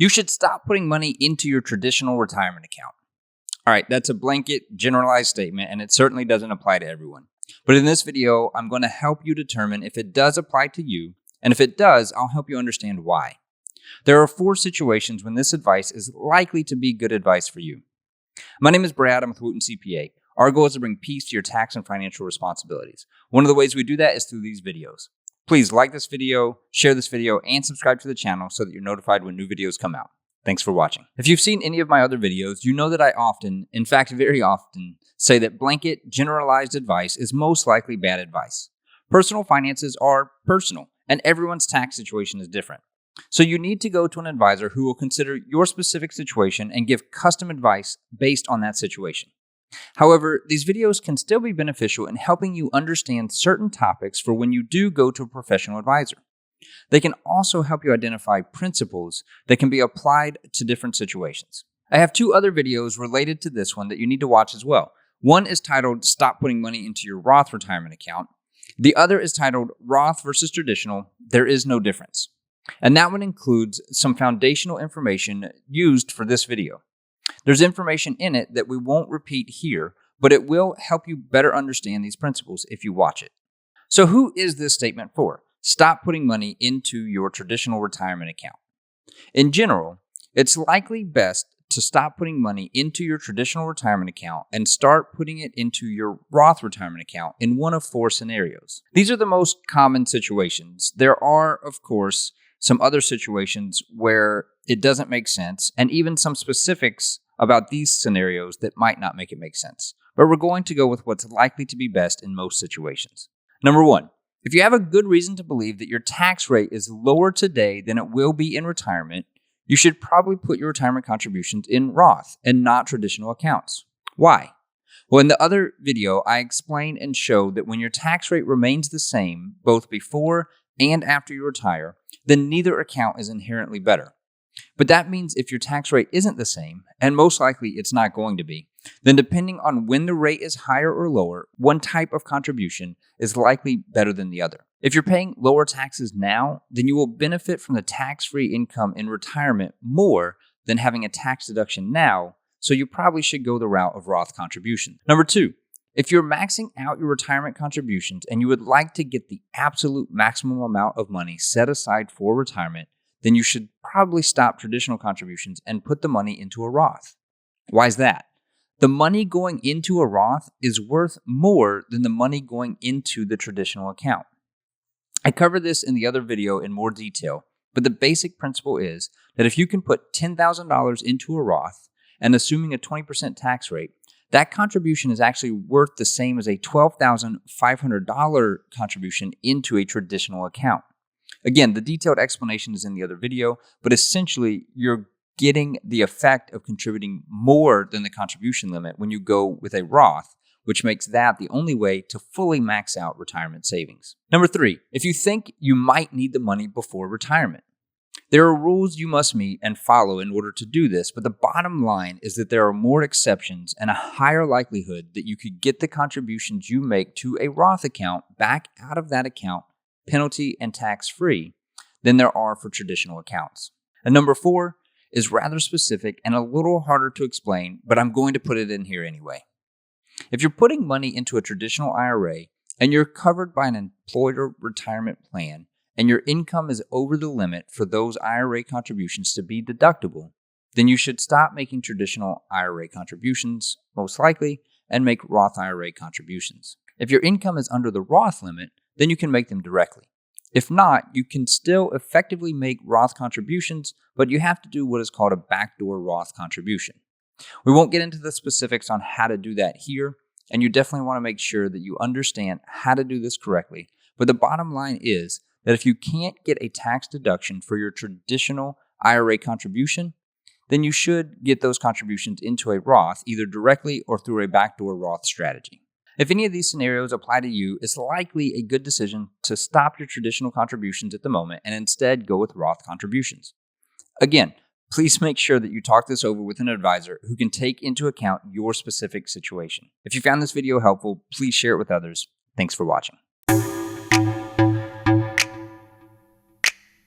You should stop putting money into your traditional retirement account. All right, that's a blanket, generalized statement, and it certainly doesn't apply to everyone. But in this video, I'm going to help you determine if it does apply to you, and if it does, I'll help you understand why. There are 4 situations when this advice is likely to be good advice for you. My name is Brad. I'm with Wooten CPA. Our goal is to bring peace to your tax and financial responsibilities. One of the ways we do that is through these videos. Please like this video, share this video, and subscribe to the channel so that you're notified when new videos come out. Thanks for watching. If you've seen any of my other videos, you know that I often, in fact very often, say that blanket, generalized advice is most likely bad advice. Personal finances are personal, and everyone's tax situation is different. So you need to go to an advisor who will consider your specific situation and give custom advice based on that situation. However, these videos can still be beneficial in helping you understand certain topics for when you do go to a professional advisor. They can also help you identify principles that can be applied to different situations. I have 2 other videos related to this one that you need to watch as well. One is titled Stop Putting Money into Your Roth Retirement Account. The other is titled Roth versus Traditional, There Is No Difference. And that one includes some foundational information used for this video. There's information in it that we won't repeat here, but it will help you better understand these principles if you watch it. So who is this statement for? Stop putting money into your traditional retirement account. In general, it's likely best to stop putting money into your traditional retirement account and start putting it into your Roth retirement account in one of 4 scenarios. These are the most common situations. There are, of course, some other situations where it doesn't make sense, and even some specifics about these scenarios that might not make it make sense. But we're going to go with what's likely to be best in most situations. Number 1. If you have a good reason to believe that your tax rate is lower today than it will be in retirement, you should probably put your retirement contributions in Roth and not traditional accounts. Why? Well, in the other video, I explained and showed that when your tax rate remains the same both before and after you retire, then neither account is inherently better. But that means if your tax rate isn't the same, and most likely it's not going to be, then depending on when the rate is higher or lower, one type of contribution is likely better than the other. If you're paying lower taxes now, then you will benefit from the tax-free income in retirement more than having a tax deduction now, so you probably should go the route of Roth contributions. Number 2, if you're maxing out your retirement contributions and you would like to get the absolute maximum amount of money set aside for retirement, then you should probably stop traditional contributions and put the money into a Roth. Why is that? The money going into a Roth is worth more than the money going into the traditional account. I covered this in the other video in more detail, but the basic principle is that if you can put $10,000 into a Roth and assuming a 20% tax rate, that contribution is actually worth the same as a $12,500 contribution into a traditional account. Again, the detailed explanation is in the other video, but essentially you're getting the effect of contributing more than the contribution limit when you go with a Roth, which makes that the only way to fully max out retirement savings. Number 3, if you think you might need the money before retirement. There are rules you must meet and follow in order to do this, but the bottom line is that there are more exceptions and a higher likelihood that you could get the contributions you make to a Roth account back out of that account penalty and tax-free than there are for traditional accounts. And number 4 is rather specific and a little harder to explain, but I'm going to put it in here anyway. If you're putting money into a traditional IRA and you're covered by an employer retirement plan and your income is over the limit for those IRA contributions to be deductible, then you should stop making traditional IRA contributions, most likely, and make Roth IRA contributions. If your income is under the Roth limit, then you can make them directly. If not, you can still effectively make Roth contributions, but you have to do what is called a backdoor Roth contribution. We won't get into the specifics on how to do that here, and you definitely want to make sure that you understand how to do this correctly. But the bottom line is that if you can't get a tax deduction for your traditional IRA contribution, then you should get those contributions into a Roth, either directly or through a backdoor Roth strategy. If any of these scenarios apply to you, it's likely a good decision to stop your traditional contributions at the moment and instead go with Roth contributions. Again, please make sure that you talk this over with an advisor who can take into account your specific situation. If you found this video helpful, please share it with others. Thanks for watching.